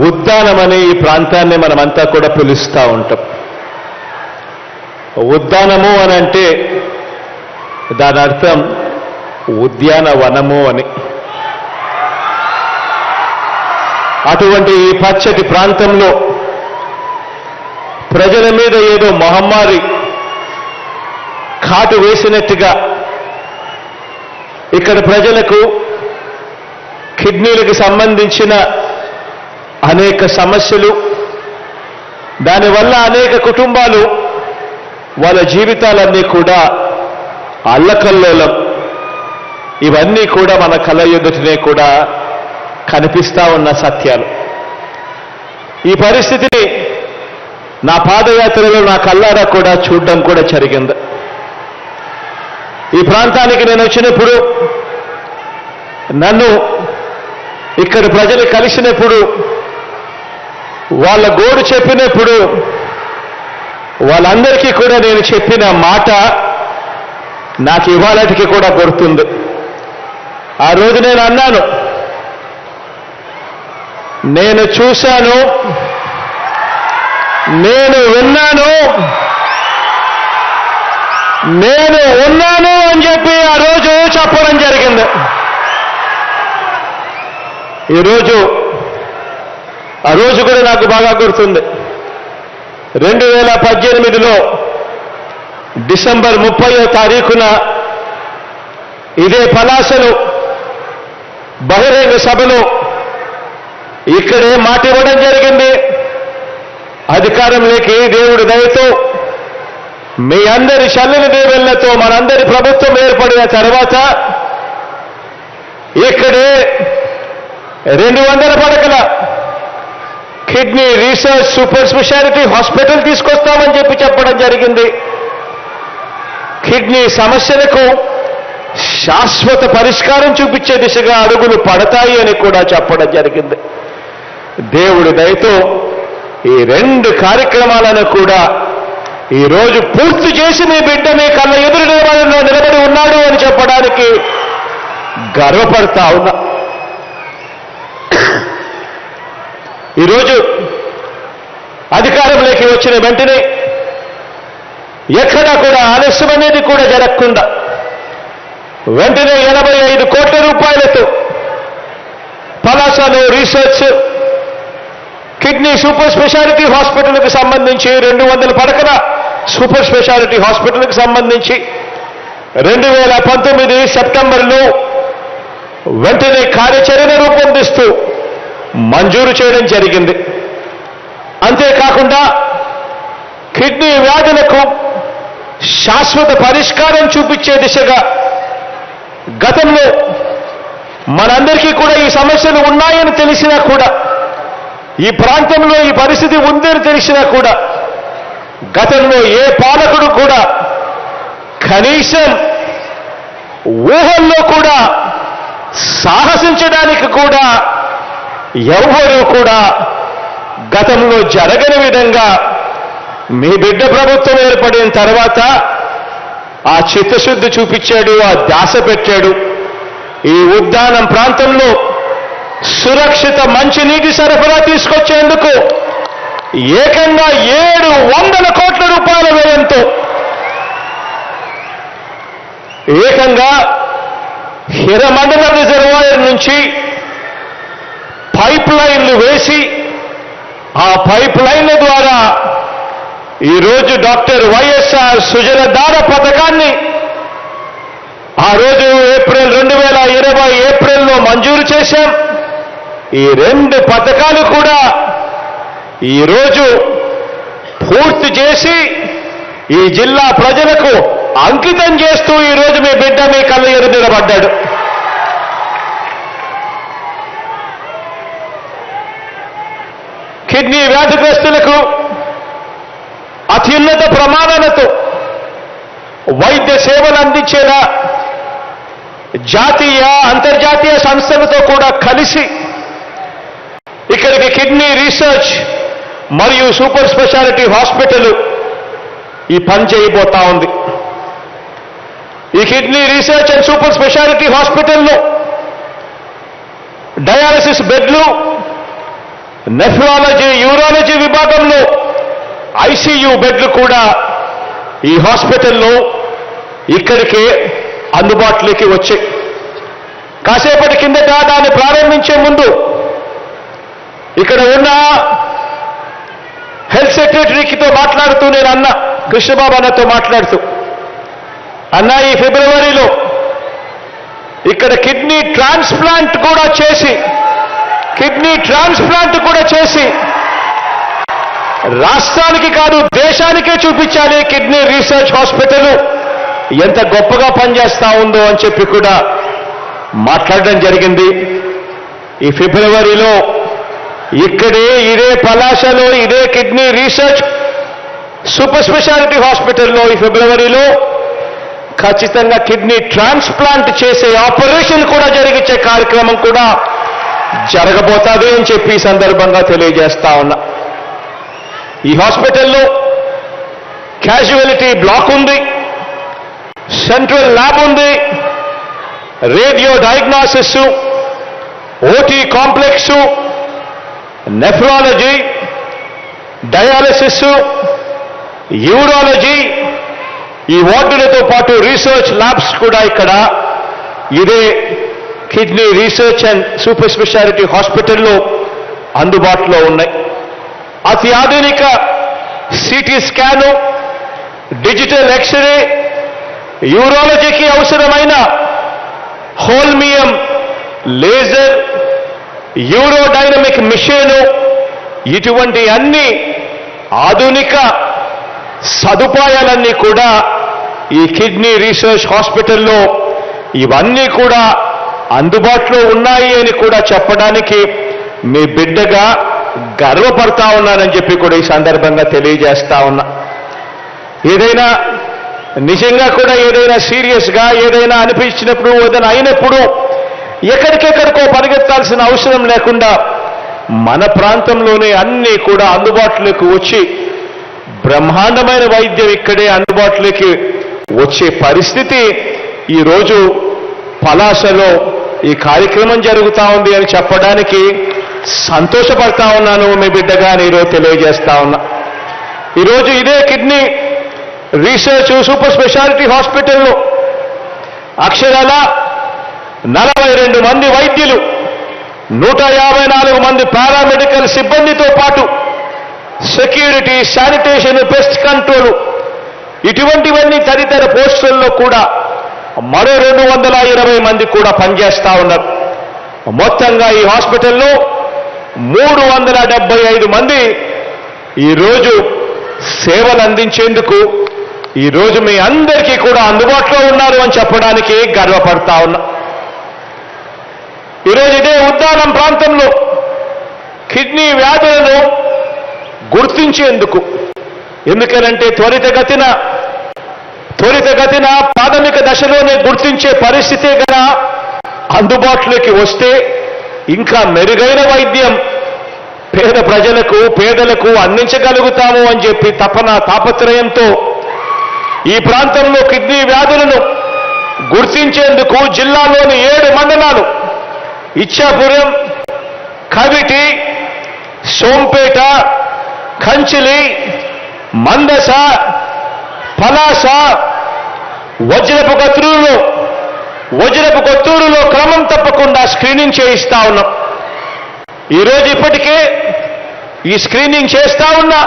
ఉద్దానం అనే ఈ ప్రాంతాన్ని మనమంతా కూడా పిలుస్తూ ఉంటాం. ఉద్దానము అని అంటే దాని అర్థం ఉద్యానవనము అని. అటువంటి ఈ పచ్చటి ప్రాంతంలో ప్రజల మీద ఏదో మహమ్మారి కాటు వేసినట్టుగా ఇక్కడ ప్రజలకు కిడ్నీలకు సంబంధించిన అనేక సమస్యలు, దానివల్ల అనేక కుటుంబాలు వాళ్ళ జీవితాలన్నీ కూడా అల్లకల్లోలం, ఇవన్నీ కూడా మన కళ్ళ ఎదుటనే కూడా కనిపిస్తా ఉన్న సత్యాలు. ఈ పరిస్థితిని నా పాదయాత్రలో నా కళ్ళారా కూడా చూడడం కూడా జరిగింది. ఈ ప్రాంతానికి నేను వచ్చినప్పుడు, నన్ను ఇక్కడ ప్రజలు కలిసినప్పుడు, వాళ్ళ గోడు చెప్పినప్పుడు వాళ్ళందరికీ కూడా నేను చెప్పిన మాట నాకు ఇవాళటికి కూడా గుర్తుంది. ఆ రోజు నేను అన్నాను, నేను చూశాను, నేను విన్నాను, నేను ఉన్నాను అని చెప్పి ఆ రోజు చెప్పడం జరిగింది. ఆ రోజు కూడా నాకు బాగా గుర్తుంది. 2018లో డిసెంబర్ 30వ తారీఖున ఇదే పలాసలో బహిరంగ సభలో ఇక్కడే మాట ఇవ్వడం జరిగింది. అధికారంలోకి దేవుడి దయతో మీ అందరి చల్లని దీవెనలతో మనందరి ప్రభుత్వం ఏర్పడిన తర్వాత ఇక్కడే 200 పడకల kidney research super speciality hospital తీసుకొస్తామని చెప్పడం జరిగింది. కిడ్నీ సమస్యలకు శాశ్వత పరిష్కారం చూపించే దిశగా అడుగులు పడతాయి అని కూడా చెప్పడం జరిగింది. దేవుడి దయతో ఈ 2 కార్యక్రమాలను కూడా ఈరోజు పూర్తి చేసి మీ బిడ్డ మీ కళ్ళ ఎదురు నిలబడి ఉన్నాడు అని చెప్పడానికి గర్వపడతా ఉన్నా. ఈరోజు అధికారంలోకి వచ్చిన వెంటనే ఎక్కడా కూడా ఆలస్యం అనేది కూడా జరగకుండా వెంటనే 85 కోట్ల రూపాయలతో పలాసలో రీసెర్చ్ కిడ్నీ సూపర్ స్పెషాలిటీ హాస్పిటల్కి సంబంధించి 200 పడకల సూపర్ స్పెషాలిటీ హాస్పిటల్కి సంబంధించి 2019 సెప్టెంబర్లో వెంటనే కార్యాచరణ రూపొందిస్తూ మంజూరు చేయడం జరిగింది. అంతేకాకుండా కిడ్నీ వ్యాధులకు శాశ్వత పరిష్కారం చూపించే దిశగా గతంలో మనందరికీ కూడా ఈ సమస్యలు ఉన్నాయని తెలిసినా కూడా, ఈ ప్రాంతంలో ఈ పరిస్థితి ఉందని తెలిసినా కూడా గతంలో ఏ పాలకుడు కూడా కనీసం ఊహల్లో కూడా సాహసించడానికి కూడా ఎవరూ కూడా గతంలో జరగని విధంగా మీ బిడ్డ ప్రభుత్వం ఏర్పడిన తర్వాత ఆ చిత్తశుద్ధి చూపించాడు, ఆ ధ్యాస పెట్టాడు. ఈ ఉద్దానం ప్రాంతంలో సురక్షిత మంచినీటి సరఫరా తీసుకొచ్చేందుకు ఏకంగా 700 కోట్ల రూపాయల వ్యయంతో ఏకంగా హిరమండల రిజర్వాయర్ నుంచి పైప్ లైన్లు వేసి ఆ పైప్ లైన్ల ద్వారా ఈరోజు డాక్టర్ వైఎస్ఆర్ సుజలధార పథకాన్ని ఆ రోజు 2020 ఏప్రిల్లో మంజూరు చేశాం. ఈ 2 పథకాలు కూడా ఈరోజు పూర్తి చేసి ఈ జిల్లా ప్రజలకు అంకితం చేస్తూ ఈరోజు మీ బిడ్డ మీ కళ్ళ ఎదుట నిలబడ్డాడు. కిడ్నీ వ్యాధిగ్రస్తులకు అత్యున్నత ప్రమాణాలతో వైద్య సేవలు అందించేలా జాతీయ అంతర్జాతీయ సంస్థలతో కూడా కలిసి ఇక్కడికి కిడ్నీ రీసెర్చ్ మరియు సూపర్ స్పెషాలిటీ హాస్పిటల్ ఈ పని చేయబోతా ఉంది. ఈ kidney research and super speciality హాస్పిటల్లో డయాలసిస్ బెడ్లు, నెఫ్రాలజీ, యూరాలజీ విభాగంలో ఐసీయూ బెడ్లు కూడా ఈ హాస్పిటల్లో ఇక్కడికే అందుబాటులోకి వచ్చాయి. కాసేపటి కిందట దాన్ని ప్రారంభించే ముందు ఇక్కడ ఉన్న హెల్త్ సెక్రటరీతో మాట్లాడుతూ నేను అన్న కృష్ణబాబు అన్నతో మాట్లాడుతూ, అన్న ఈ ఫిబ్రవరిలో ఇక్కడ కిడ్నీ ట్రాన్స్ప్లాంట్ కూడా చేసి రాష్ట్రానికి కాదు దేశానికే చూపించాలి కిడ్నీ రీసెర్చ్ హాస్పిటల్ ఎంత గొప్పగా పనిచేస్తా ఉందో అని చెప్పి కూడా మాట్లాడడం జరిగింది. ఈ ఫిబ్రవరిలో ఇదే పలాసలో ఇదే కిడ్నీ రీసెర్చ్ సూపర్ స్పెషాలిటీ హాస్పిటల్లో ఈ ఫిబ్రవరిలో ఖచ్చితంగా కిడ్నీ ట్రాన్స్ప్లాంట్ చేసే ఆపరేషన్ కూడా జరిగించే కార్యక్రమం కూడా జరగబోతుంది అని చెప్పి ఈ సందర్భంగా తెలియజేస్తా ఉన్నా. ఈ హాస్పిటల్లో క్యాజువాలిటీ బ్లాక్ ఉంది, సెంట్రల్ ల్యాబ్ ఉంది, radio diagnosis, OT complex, nephrology, dialysis, urology, ఈ వార్డులతో పాటు రీసెర్చ్ ల్యాబ్స్ కూడా ఇక్కడ ఇదే kidney research and super speciality హాస్పిటల్లో అందుబాటులో ఉన్నాయి. అతి ఆధునిక సిటీ స్కాను, డిజిటల్ ఎక్స్రే, యూరాలజీకి అవసరమైన హోల్మియం లేజర్, యూరోడైనమిక్ మిషను, ఇటువంటి అన్ని ఆధునిక సదుపాయాలన్నీ కూడా ఈ కిడ్నీ రీసెర్చ్ హాస్పిటల్లో ఇవన్నీ కూడా అందుబాటులో ఉన్నాయి అని కూడా చెప్పడానికి మీ బిడ్డగా గర్వపడతా ఉన్నానని చెప్పి కూడా ఈ సందర్భంగా తెలియజేస్తా ఉన్నా. ఏదైనా నిజంగా కూడా ఏదైనా సీరియస్గా ఏదైనా అనిపించినప్పుడు ఏదైనా అయినప్పుడు ఎక్కడికెక్కడికో పరిగెత్తాల్సిన అవసరం లేకుండా మన ప్రాంతంలోనే అన్నీ కూడా అందుబాటులోకి వచ్చి బ్రహ్మాండమైన వైద్యం ఇక్కడే అందుబాటులోకి వచ్చే పరిస్థితి ఈరోజు పలాసలో ఈ కార్యక్రమం జరుగుతూ ఉంది అని చెప్పడానికి సంతోషపడతా ఉన్నాను మీ బిడ్డగా ఈరోజు తెలియజేస్తా ఉన్నా. ఈరోజు ఇదే కిడ్నీ రీసెర్చ్ సూపర్ స్పెషాలిటీ హాస్పిటల్లో అక్షరాల 42 మంది వైద్యులు, 154 మంది పారామెడికల్ సిబ్బందితో పాటు సెక్యూరిటీ, శానిటేషన్, పెస్ట్ కంట్రోల్ ఇటువంటివన్నీ తదితర పోస్టుల్లో కూడా మరో 220 మంది కూడా పనిచేస్తా ఉన్నారు. మొత్తంగా ఈ హాస్పిటల్లో 375 మంది ఈరోజు సేవలు అందించేందుకు ఈరోజు మీ అందరికీ కూడా అందుబాటులో ఉన్నారు అని చెప్పడానికి గర్వపడతా ఉన్నా. ఈరోజు ఇదే ఉద్దానం ప్రాంతంలో కిడ్నీ వ్యాధులను గుర్తించేందుకు, ఎందుకనంటే త్వరితగతిన ప్రాథమిక దశలోనే గుర్తించే పరిస్థితే గన అందుబాటులోకి వస్తే ఇంకా మెరుగైన వైద్యం పేద ప్రజలకు, పేదలకు అందించగలుగుతాము అని చెప్పి తాపత్రయంతో ఈ ప్రాంతంలో కిడ్నీ వ్యాధులను గుర్తించేందుకు జిల్లాలోని 7 మండలాలు ఇచ్చాపురం, కవిటి, సోంపేట, కంచిలి, మందస, పలాస, వజ్రపు కొత్తూరులో క్రమం తప్పకుండా స్క్రీనింగ్ చేయిస్తా ఉన్నాం. ఈరోజు ఇప్పటికే ఈ స్క్రీనింగ్ చేస్తా ఉన్నా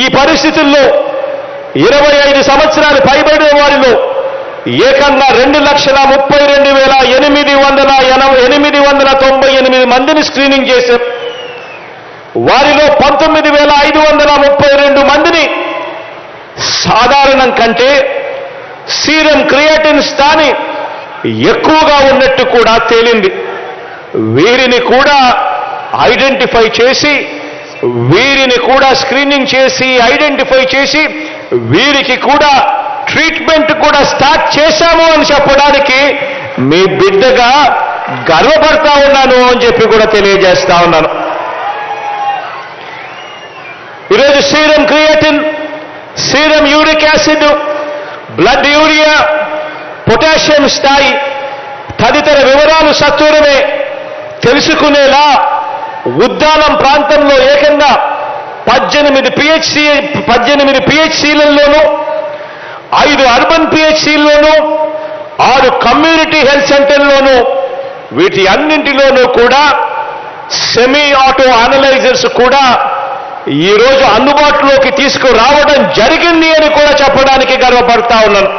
ఈ పరిస్థితుల్లో 25 సంవత్సరాలు పైబడిన వారిలో ఏకంగా 2,32,898 మందిని స్క్రీనింగ్ చేశాం. వారిలో 19,532 మందిని సాధారణం కంటే సీరం క్రియాటిన్ స్థాయి ఎక్కువగా ఉన్నట్టు కూడా తేలింది. వీరిని కూడా ఐడెంటిఫై చేసి, వీరిని కూడా స్క్రీనింగ్ చేసి ఐడెంటిఫై చేసి వీరికి కూడా ట్రీట్మెంట్ కూడా స్టార్ట్ చేశాము అని చెప్పడానికి మీ బిడ్డగా గర్వపడతా ఉన్నాను అని చెప్పి కూడా తెలియజేస్తా ఉన్నాను. ఈరోజు serum creatinine, serum uric acid, blood urea, potassium స్థాయి తదితర వివరాలు సత్వరమే తెలుసుకునేలా ఉద్దానం ప్రాంతంలో ఏకంగా 18 పిహెచ్సిలలోనూ 5 అర్బన్ పిహెచ్సిల్లోనూ 6 కమ్యూనిటీ హెల్త్ సెంటర్లోనూ వీటి అన్నింటిలోనూ కూడా సెమీ ఆటో అనలైజర్స్ కూడా ఈరోజు అందుబాటులోకి తీసుకురావడం జరిగింది అని కూడా చెప్పడానికి గర్వపడతా ఉన్నాను.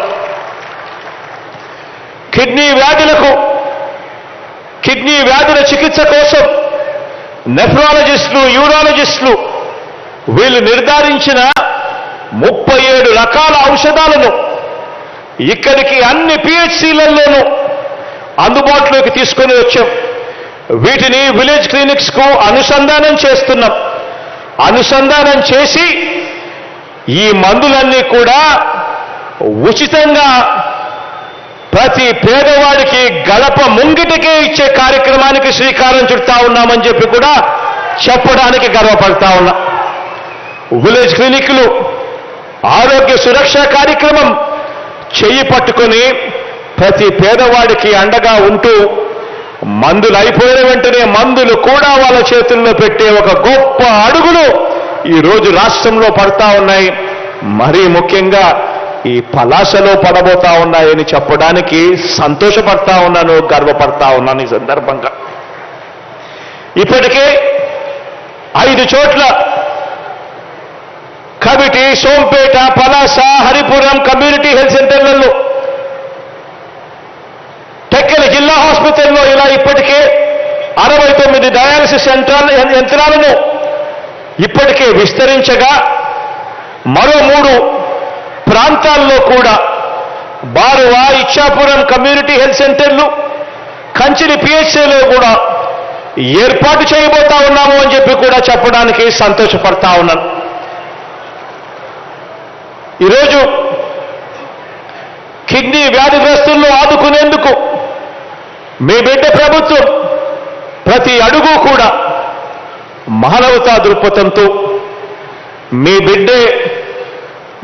కిడ్నీ వ్యాధుల చికిత్స కోసం నెఫ్రాలజిస్టులు, యూరాలజిస్టులు వీళ్ళు నిర్ధారించిన 37 రకాల ఔషధాలను ఇక్కడికి అన్ని పిహెచ్సిలలోనూ అందుబాటులోకి తీసుకొని వచ్చాం. వీటిని విలేజ్ క్లినిక్స్ కు అనుసంధానం చేస్తున్నాం. అనుసంధానం చేసి ఈ మందులన్నీ కూడా ఉచితంగా ప్రతి పేదవాడికి గడప ముంగిటికే ఇచ్చే కార్యక్రమానికి శ్రీకారం చుడతా ఉన్నామని చెప్పి కూడా చెప్పడానికి గర్వపడతా ఉన్నా. విలేజ్ క్లినిక్లు ఆరోగ్య సురక్ష కార్యక్రమం చెయ్యి పట్టుకొని ప్రతి పేదవాడికి అండగా ఉంటూ మందులు అయిపోయిన వెంటనే మందులు కూడా వాళ్ళ చేతుల్లో పెట్టే ఒక గొప్ప అడుగులు ఈరోజు రాష్ట్రంలో పడతా ఉన్నాయి. మరీ ముఖ్యంగా ఈ పలాసలో పడబోతా ఉన్నాయని చెప్పడానికి సంతోషపడతా ఉన్నాను, గర్వపడతా ఉన్నాను. ఈ సందర్భంగా ఇప్పటికే 5 చోట్ల committee, Sompeta, Palasa, Haripuram community health సెంటర్లలో, టెక్కలి జిల్లా హాస్పిటల్లో ఇలా ఇప్పటికే 69 డయాలసిస్ యంత్రాలను ఇప్పటికే విస్తరించగా మరో 3 ప్రాంతాల్లో కూడా బారువా, ఇచ్చాపురం కమ్యూనిటీ హెల్త్ సెంటర్లు, కంచిలి పిహెచ్సిలో కూడా ఏర్పాటు చేయబోతా ఉన్నాము అని చెప్పి కూడా చెప్పడానికి సంతోషపడతా ఉన్నాను. ఈరోజు కిడ్నీ వ్యాధిగ్రస్తులను ఆదుకునేందుకు మీ బిడ్డ ప్రభుత్వం ప్రతి అడుగు కూడా మానవతా దృక్పథంతో మీ బిడ్డే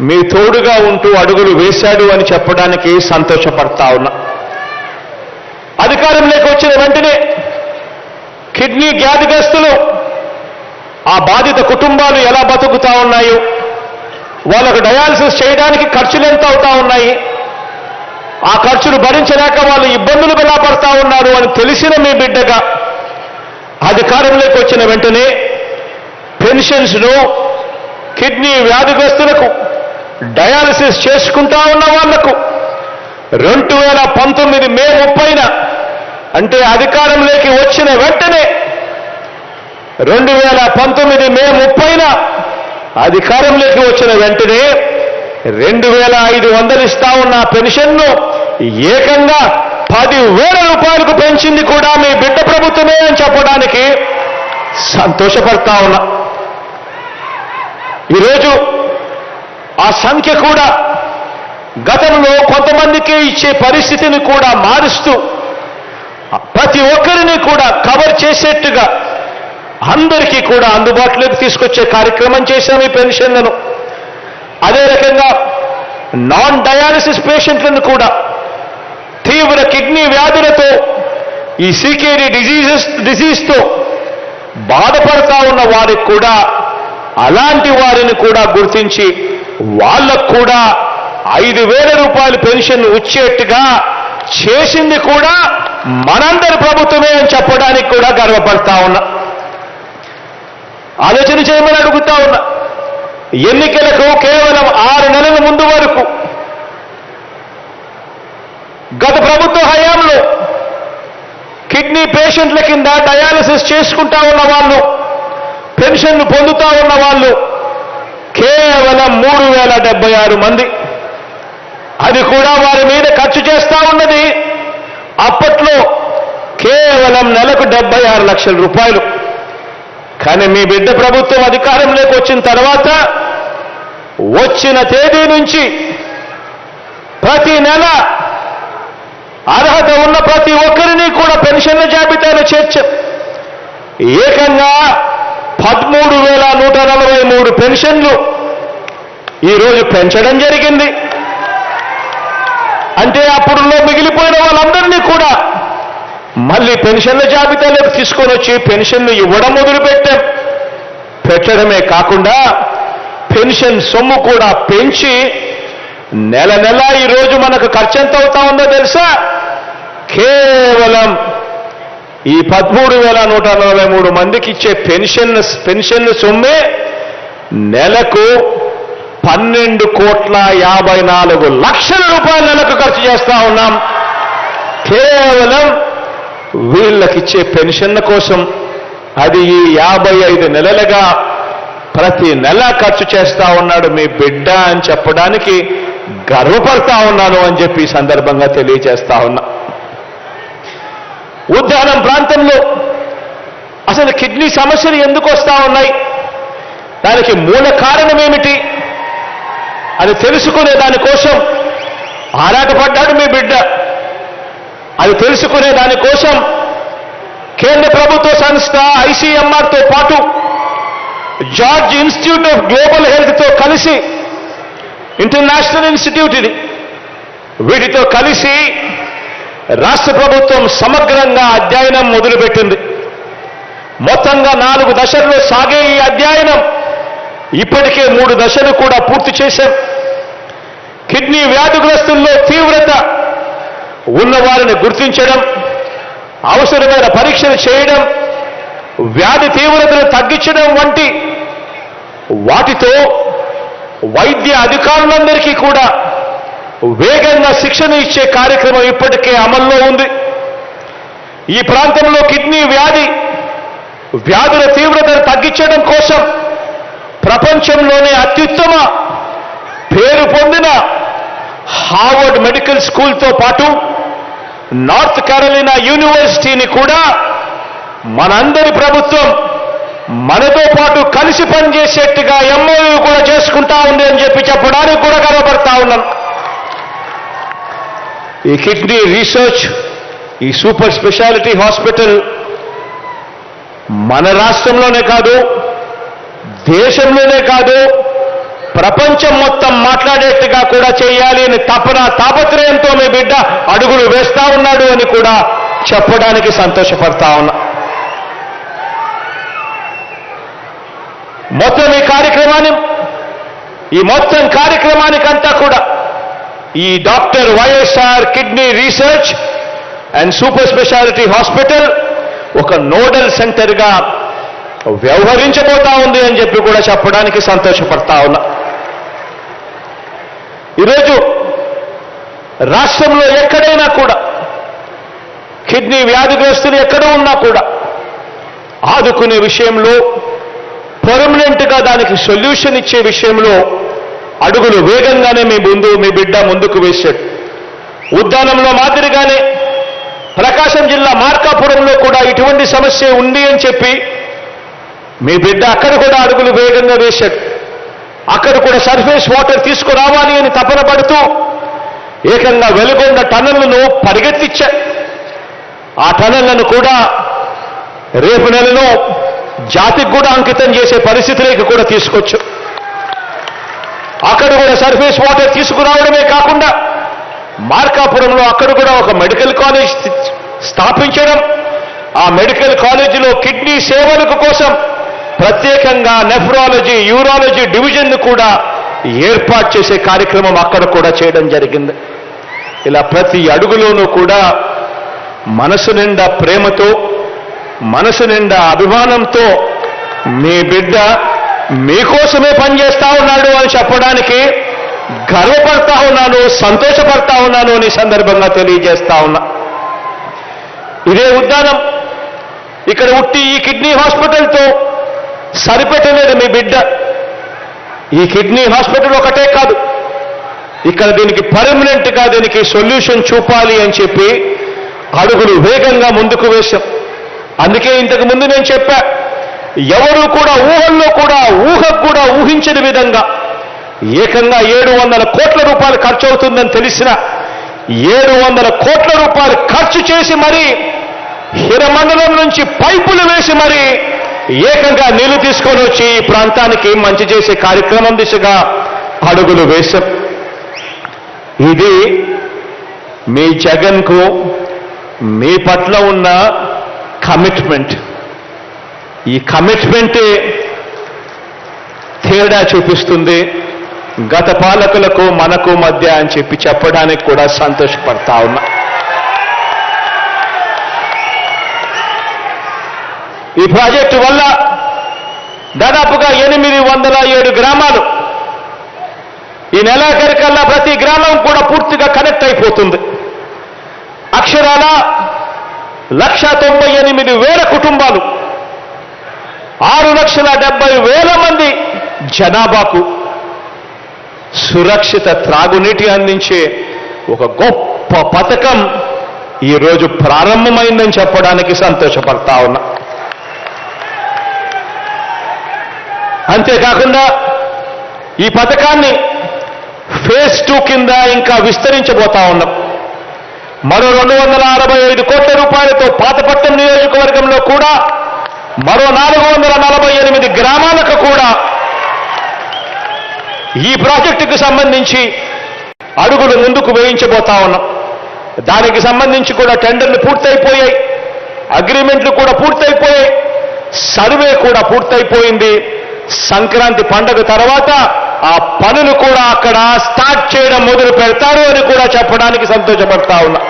మీ తోడుగా ఉంటూ అడుగులు వేశాడు అని చెప్పడానికి సంతోషపడతా ఉన్నా. అధికారంలోకి వచ్చిన వెంటనే కిడ్నీ వ్యాధిగ్రస్తులు, ఆ బాధిత కుటుంబాలు ఎలా బతుకుతా ఉన్నాయో, వాళ్ళకు డయాలసిస్ చేయడానికి ఖర్చులు ఎంత అవుతా ఉన్నాయి, ఆ ఖర్చులు భరించలేక వాళ్ళు ఇబ్బందులు ఎలా పడతా ఉన్నారు అని తెలిసిన మీ బిడ్డగా అధికారంలోకి వచ్చిన వెంటనే పెన్షన్స్ను కిడ్నీ వ్యాధిగ్రస్తులకు, డయాలసిస్ చేసుకుంటా ఉన్న వాళ్లకు 2019 మే 30న అంటే అధికారంలోకి వచ్చిన వెంటనే 2019 మే 30న అధికారంలోకి వచ్చిన వెంటనే 2500 ఇస్తా ఉన్న పెన్షన్ను ఏకంగా 10,000 రూపాయలకు పెంచింది కూడా మీ బిడ్డ ప్రభుత్వమే అని చెప్పడానికి సంతోషపడతా ఉన్నా. ఈరోజు ఆ సంఖ్య కూడా గతంలో కొంతమందికి ఇచ్చే పరిస్థితిని కూడా మారుస్తూ ప్రతి ఒక్కరిని కూడా కవర్ చేసేట్టుగా అందరికీ కూడా అందుబాటులోకి తీసుకొచ్చే కార్యక్రమం చేశాం ఈ పెన్షన్లను. అదే రకంగా నాన్ డయాలసిస్ పేషెంట్లను కూడా, తీవ్ర కిడ్నీ వ్యాధులతో, ఈ సీకేడీ డిజీజ్తో బాధపడతా ఉన్న వారికి కూడా, అలాంటి వారిని కూడా గుర్తించి వాళ్ళకు కూడా 5,000 రూపాయల పెన్షన్ వచ్చేట్టుగా చేసింది కూడా మనందరి ప్రభుత్వమే అని చెప్పడానికి కూడా గర్వపడతా ఉన్నా. ఆలోచన చేయమని అడుగుతా ఉన్నా. ఎన్నికలకు కేవలం 6 నెలల ముందు వరకు గత ప్రభుత్వ హయాంలో కిడ్నీ పేషెంట్ల కింద డయాలసిస్ చేసుకుంటా ఉన్న వాళ్ళు, పెన్షన్లు పొందుతా ఉన్న వాళ్ళు కేవలం 3,076 మంది. అది కూడా వారి మీద ఖర్చు చేస్తా ఉన్నది అప్పట్లో కేవలం నెలకు 76 లక్షల రూపాయలు. కానీ మీ బిడ్డ ప్రభుత్వం అధికారంలోకి వచ్చిన తర్వాత వచ్చిన తేదీ నుంచి ప్రతి నెల అర్హత ఉన్న ప్రతి ఒక్కరిని కూడా పెన్షన్ల జాబితాలో చేర్చాం. ఏకంగా 13,143 పెన్షన్లు ఈరోజు పెంచడం జరిగింది. అంటే అప్పుడులో మిగిలిపోయిన వాళ్ళందరినీ కూడా మళ్ళీ పెన్షన్ల జాబితాలోకి తీసుకొని వచ్చి పెన్షన్లు ఇవ్వడం పెట్టడమే కాకుండా పెన్షన్ సొమ్ము కూడా పెంచి నెల నెల ఈరోజు మనకు ఖర్చు ఎంత అవుతా ఉందో తెలుసా? కేవలం ఈ 13,143 మందికి ఇచ్చే పెన్షన్ సొమ్మే నెలకు 12,54,00,000 రూపాయలు నెలకు ఖర్చు చేస్తా ఉన్నాం. కేవలం వీళ్ళకిచ్చే పెన్షన్ల కోసం. అది ఈ 55 నెలలుగా ప్రతి నెల ఖర్చు చేస్తా ఉన్నాడు మీ బిడ్డ అని చెప్పడానికి గర్వపడతా ఉన్నాను అని చెప్పి ఈ సందర్భంగా తెలియజేస్తా ఉన్నా. ఉద్దానం ప్రాంతంలో అసలు కిడ్నీ సమస్యలు ఎందుకు వస్తా ఉన్నాయి, దానికి మూల కారణం ఏమిటి అది తెలుసుకునే దానికోసం ఆరాటపడ్డాడు మీ బిడ్డ. అది తెలుసుకునే దానికోసం కేంద్ర ప్రభుత్వ సంస్థ ICMR తో పాటు జార్జ్ ఇన్స్టిట్యూట్ ఆఫ్ గ్లోబల్ హెల్త్తో కలిసి, ఇంటర్నేషనల్ ఇన్స్టిట్యూట్ ఇది, వీటితో కలిసి రాష్ట్ర ప్రభుత్వం సమగ్రంగా అధ్యయనం మొదలుపెట్టింది. మొత్తంగా 4 దశల్లో సాగే ఈ అధ్యయనం ఇప్పటికే 3 దశలు కూడా పూర్తి చేశాం. కిడ్నీ వ్యాధిగ్రస్తుల్లో తీవ్రత ఉన్నవారిని గుర్తించడం, అవసరమైన పరీక్షలు చేయడం, వ్యాధి తీవ్రతను తగ్గించడం వంటి వాటితో వైద్య అధికారులందరికీ కూడా వేగంగా శిక్షణ ఇచ్చే కార్యక్రమం ఇప్పటికే అమల్లో ఉంది. ఈ ప్రాంతంలో కిడ్నీ వ్యాధుల తీవ్రతను తగ్గించడం కోసం ప్రపంచంలోనే అత్యుత్తమ పేరు పొందిన హార్వర్డ్ మెడికల్ స్కూల్తో పాటు నార్త్ కెరోలినా యూనివర్సిటీని కూడా మనందరి ప్రభుత్వం మనతో పాటు కలిసి పనిచేసేట్టుగా MOU కూడా చేసుకుంటా ఉంది అని చెప్పి చెప్పడానికి కూడా గర్వపడతా ఉన్నాను. ఈ కిడ్నీ రీసెర్చ్, ఈ సూపర్ స్పెషాలిటీ హాస్పిటల్ మన రాష్ట్రంలోనే కాదు, దేశంలోనే కాదు, ప్రపంచం మొత్తం మాట్లాడేట్టుగా కూడా చేయాలి అని తాపత్రయంతో మీ బిడ్డ అడుగులు వేస్తా ఉన్నాడు అని కూడా చెప్పడానికి సంతోషపడతా ఉన్నా. మొత్తం కార్యక్రమానికంతా కూడా ఈ doctor YSR kidney research and super speciality hospital ఒక నోడల్ సెంటర్గా వ్యవహరించబోతా ఉంది అని చెప్పి కూడా చెప్పడానికి సంతోషపడతా ఉన్నా. ఈరోజు రాష్ట్రంలో ఎక్కడైనా కూడా కిడ్నీ వ్యాధిగ్రస్తులు ఎక్కడ ఉన్నా కూడా ఆదుకునే విషయంలో, పర్మనెంట్గా దానికి సొల్యూషన్ ఇచ్చే విషయంలో అడుగులు వేగంగానే మీ బిడ్డ ముందుకు వేశాడు. ఉద్దానంలో మాదిరిగానే ప్రకాశం జిల్లా మార్కాపురంలో కూడా ఇటువంటి సమస్య ఉంది అని చెప్పి మీ బిడ్డ అక్కడ కూడా అడుగులు వేగంగా వేశాడు. అక్కడ కూడా సర్ఫేస్ వాటర్ తీసుకురావాలి అని తపన పడుతూ ఏకంగా వెలుగొండ టన్నెళ్లను పరిగెత్తించాడు. ఆ టన్నెళ్లను కూడా రేపు నెలలో జాతికి కూడా అంకితం చేసే పరిస్థితులకు కూడా తీసుకొచ్చు. అక్కడ కూడా సర్ఫేస్ వాటర్ తీసుకురావడమే కాకుండా మార్కాపురంలో అక్కడ కూడా ఒక మెడికల్ కాలేజ్ స్థాపించడం, ఆ మెడికల్ కాలేజీలో కిడ్నీ సేవలకు కోసం ప్రత్యేకంగా నెఫ్రాలజీ, యూరాలజీ డివిజన్ను కూడా ఏర్పాటు చేసే కార్యక్రమం అక్కడ కూడా చేయడం జరిగింది. ఇలా ప్రతి అడుగులోనూ కూడా మనసు నిండా ప్రేమతో, మనసు నిండా అభిమానంతో మీ బిడ్డ మీకోసమే పనిచేస్తా ఉన్నాడు అని చెప్పడానికి గర్వపడతా ఉన్నాను, సంతోషపడతా ఉన్నాను అని సందర్భంగా తెలియజేస్తా ఉన్నా. ఇదే ఉద్దానం ఇక్కడ ఉట్టి ఈ కిడ్నీ హాస్పిటల్తో సరిపెట్టలేదు మీ బిడ్డ. ఈ కిడ్నీ హాస్పిటల్ ఒకటే కాదు, ఇక్కడ దీనికి పర్మనెంట్గా దీనికి సొల్యూషన్ చూపాలి అని చెప్పి అడుగులు వేగంగా ముందుకు వేశాం. అందుకే ఇంతకు ముందు నేను చెప్పా, ఎవరు కూడా ఊహకు కూడా ఊహించని విధంగా ఏకంగా 700 కోట్ల రూపాయలు ఖర్చు అవుతుందని తెలిసిన 700 కోట్ల రూపాయలు ఖర్చు చేసి మరీ హిరమండలం నుంచి పైపులు వేసి మరీ ఏకంగా నీళ్లు తీసుకొని వచ్చి ఈ ప్రాంతానికి మంచి చేసే కార్యక్రమం దిశగా అడుగులు వేశాం. ఇది మీ జగన్కు, మీ పట్ల ఉన్న కమిట్మెంట్. ఈ కమిట్మెంటే తేడా చూపిస్తుంది గత పాలకులకు మనకు మధ్య అని చెప్పడానికి కూడా సంతోషపడతా ఉన్నా. ఈ ప్రాజెక్టు వల్ల దాదాపుగా 807 గ్రామాలు ఈ నెలాఖరికల్లా ప్రతి గ్రామం కూడా పూర్తిగా కనెక్ట్ అయిపోతుంది. అక్షరాల 1,98,000 కుటుంబాలు 6,70,000 మంది జనాభాకు సురక్షిత త్రాగునీటి అందించే ఒక గొప్ప పథకం ఈరోజు ప్రారంభమైందని చెప్పడానికి సంతోషపడతా ఉన్నా. అంతేకాకుండా ఈ పథకాన్ని ఫేజ్ 2 కింద ఇంకా విస్తరించబోతా ఉన్నాం. మరో 265 కోట్ల రూపాయలతో పాతపట్నం నియోజకవర్గంలో కూడా మరో 448 గ్రామాలకు కూడా ఈ ప్రాజెక్టుకు సంబంధించి అడుగులు ముందుకు వేయించబోతా ఉన్నాం. దానికి సంబంధించి కూడా టెండర్లు పూర్తయిపోయాయి, అగ్రిమెంట్లు కూడా పూర్తయిపోయాయి, సర్వే కూడా పూర్తయిపోయింది. సంక్రాంతి పండుగ తర్వాత ఆ పనులు కూడా అక్కడ స్టార్ట్ చేయడం మొదలు పెడతారు అని కూడా చెప్పడానికి సంతోషపడతా ఉన్నా.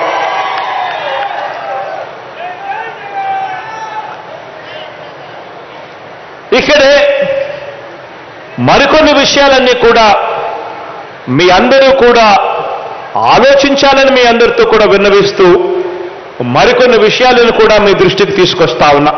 ఇక్కడే మరికొన్ని విషయాలన్నీ కూడా మీ అందరూ కూడా ఆలోచించాలని మీ అందరితో కూడా విన్నవిస్తూ మరికొన్ని విషయాలను కూడా మీ దృష్టికి తీసుకొస్తా ఉన్నా.